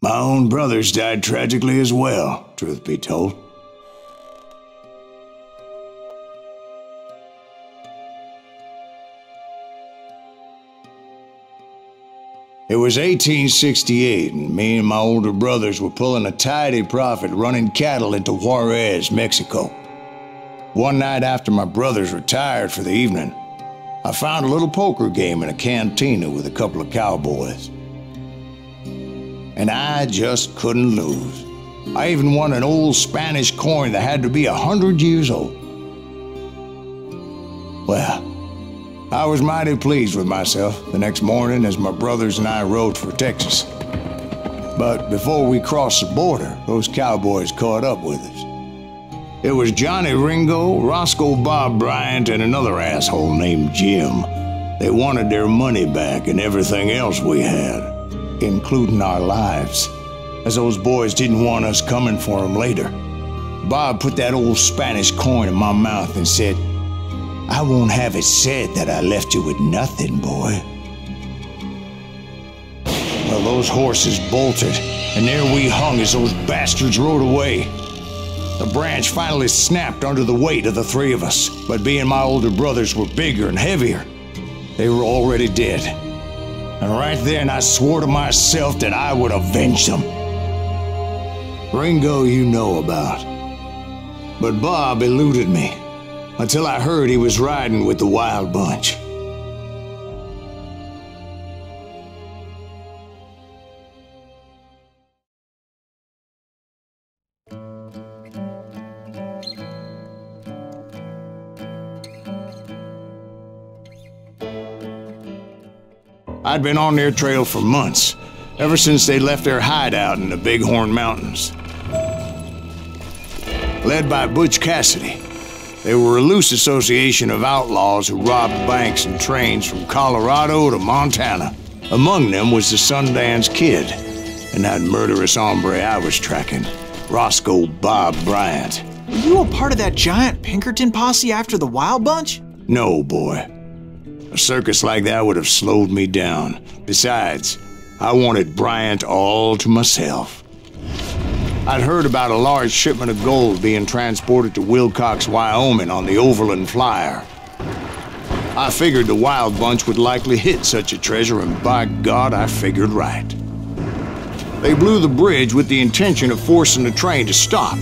My own brothers died tragically as well, truth be told. It was 1868, and me and my older brothers were pulling a tidy profit running cattle into Juarez, Mexico. One night after my brothers retired for the evening, I found a little poker game in a cantina with a couple of cowboys. And I just couldn't lose. I even won an old Spanish coin that had to be 100 years old. Well, I was mighty pleased with myself the next morning as my brothers and I rode for Texas. But before we crossed the border, those cowboys caught up with us. It was Johnny Ringo, Roscoe Bob Bryant, and another asshole named Jim. They wanted their money back and everything else we had, including our lives, as those boys didn't want us coming for them later. Bob put that old Spanish coin in my mouth and said, "I won't have it said that I left you with nothing, boy." Well, those horses bolted, and there we hung as those bastards rode away. The branch finally snapped under the weight of the three of us, but being my older brothers were bigger and heavier, they were already dead. And right then I swore to myself that I would avenge them. Ringo you know about. But Bob eluded me, until I heard he was riding with the Wild Bunch. I'd been on their trail for months, ever since they left their hideout in the Bighorn Mountains. Led by Butch Cassidy, they were a loose association of outlaws who robbed banks and trains from Colorado to Montana. Among them was the Sundance Kid, and that murderous hombre I was tracking, Roscoe Bob Bryant. Were you a part of that giant Pinkerton posse after the Wild Bunch? No, boy. A circus like that would have slowed me down. Besides, I wanted Bryant all to myself. I'd heard about a large shipment of gold being transported to Wilcox, Wyoming on the Overland Flyer. I figured the Wild Bunch would likely hit such a treasure, and by God, I figured right. They blew the bridge with the intention of forcing the train to stop.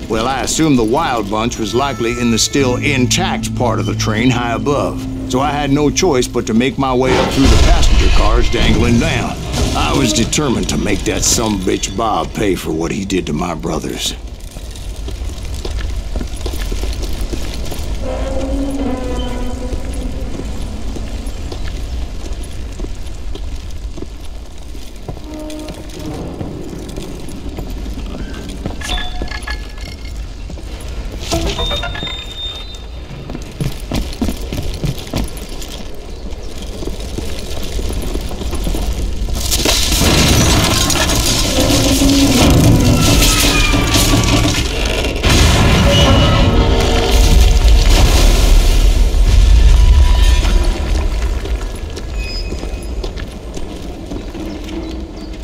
Well, I assumed the Wild Bunch was likely in the still intact part of the train high above, so I had no choice but to make my way up through the passenger cars dangling down. I was determined to make that sumbitch Bob pay for what he did to my brothers.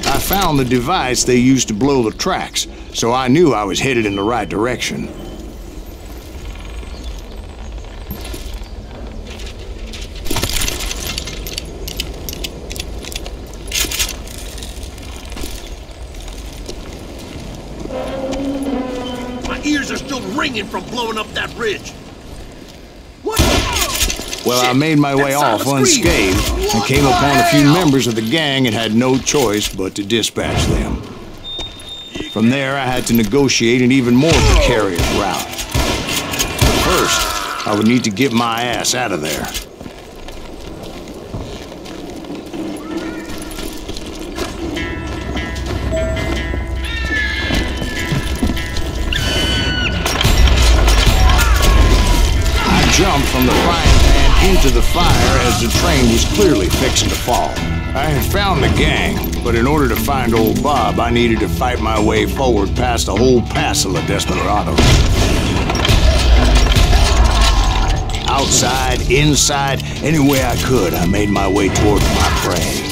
I found the device they used to blow the tracks, so I knew I was headed in the right direction. My ears are still ringing from blowing up that bridge. What? Well, I made my way off unscathed and came upon a few members of the gang and had no choice but to dispatch them. From there, I had to negotiate an even more precarious route. But first, I would need to get my ass out of there. I jumped from the frying pan into the fire as the train was clearly fixing to fall. I had found the gang, but in order to find old Bob, I needed to fight my way forward past a whole passel of desperados. Outside, inside, any way I could, I made my way towards my prey.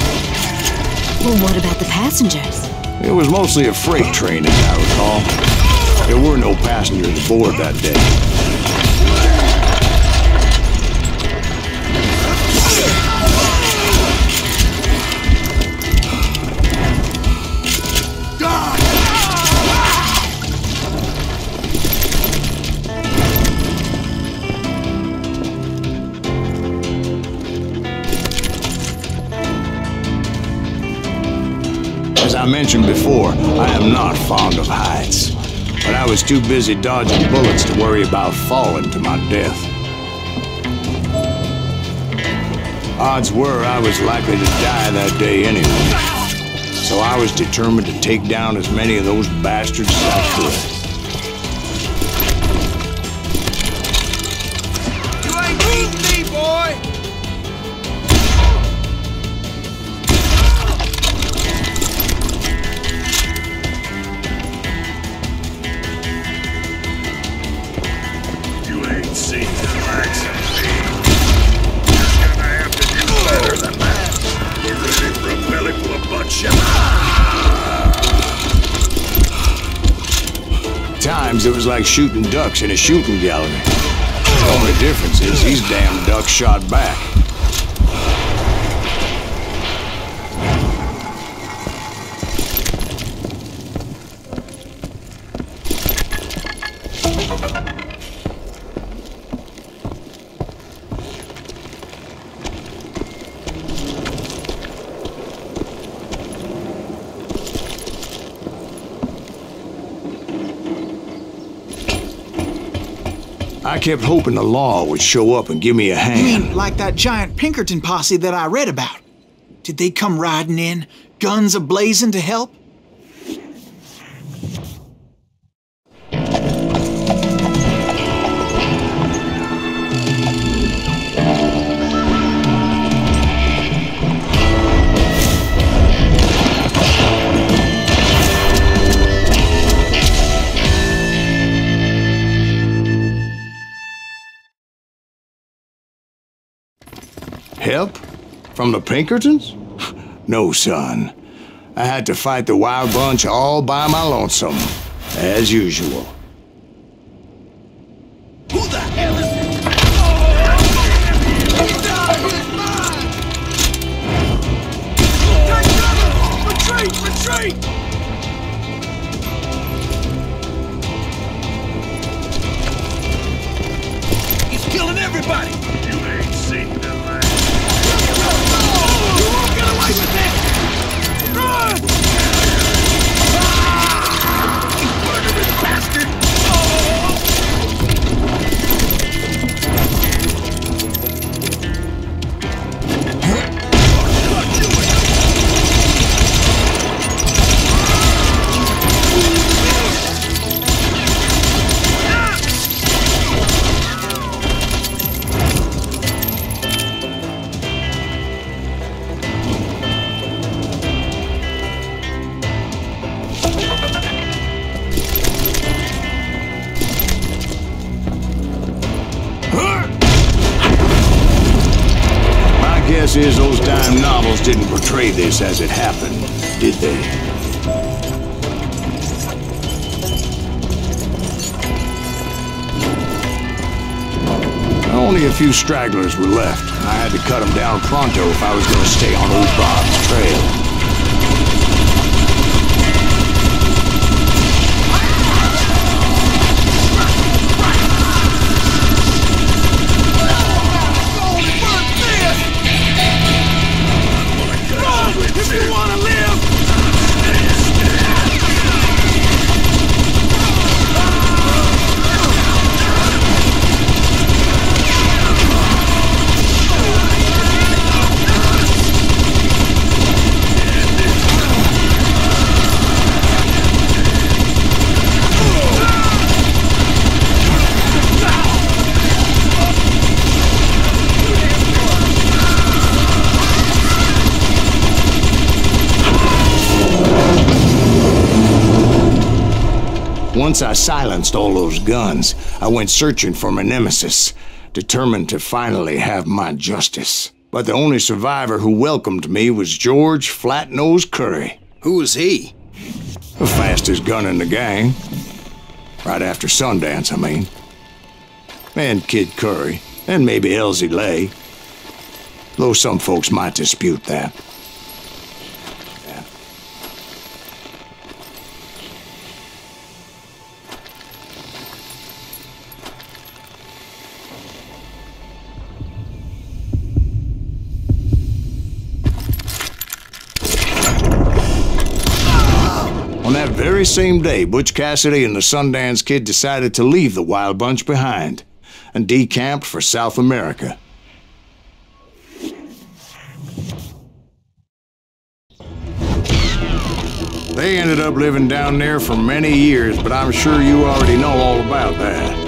Well, what about the passengers? It was mostly a freight train, as I recall. There were no passengers aboard that day. As I mentioned before, I am not fond of heights, but I was too busy dodging bullets to worry about falling to my death. Odds were I was likely to die that day anyway, so I was determined to take down as many of those bastards as I could. You ain't beating me, boy! See the likes of me. You're gonna have to do better than that. We're ready for a belly full of buckshot. Times it was like shooting ducks in a shooting gallery. The only difference is these damn ducks shot back. I kept hoping the law would show up and give me a hand. You mean like that giant Pinkerton posse that I read about? Did they come riding in, guns a-blazing to help? Help? From the Pinkertons? No, son. I had to fight the wild bunch all by my lonesome, as usual. Who the hell is this? Retreat! Retreat! He's killing everybody! You ain't seen the last. You won't get away with this! Run! You murderous bastard! Guess is those dime novels didn't portray this as it happened, did they? Only a few stragglers were left. I had to cut them down pronto if I was going to stay on old Bob's trail. If you want to live! Once I silenced all those guns, I went searching for my nemesis, determined to finally have my justice. But the only survivor who welcomed me was George Flat-Nosed Curry. Who was he? The fastest gun in the gang. Right after Sundance, I mean. And Kid Curry, and maybe Elsie Lay. Though some folks might dispute that. On that very same day, Butch Cassidy and the Sundance Kid decided to leave the Wild Bunch behind and decamped for South America. They ended up living down there for many years, but I'm sure you already know all about that.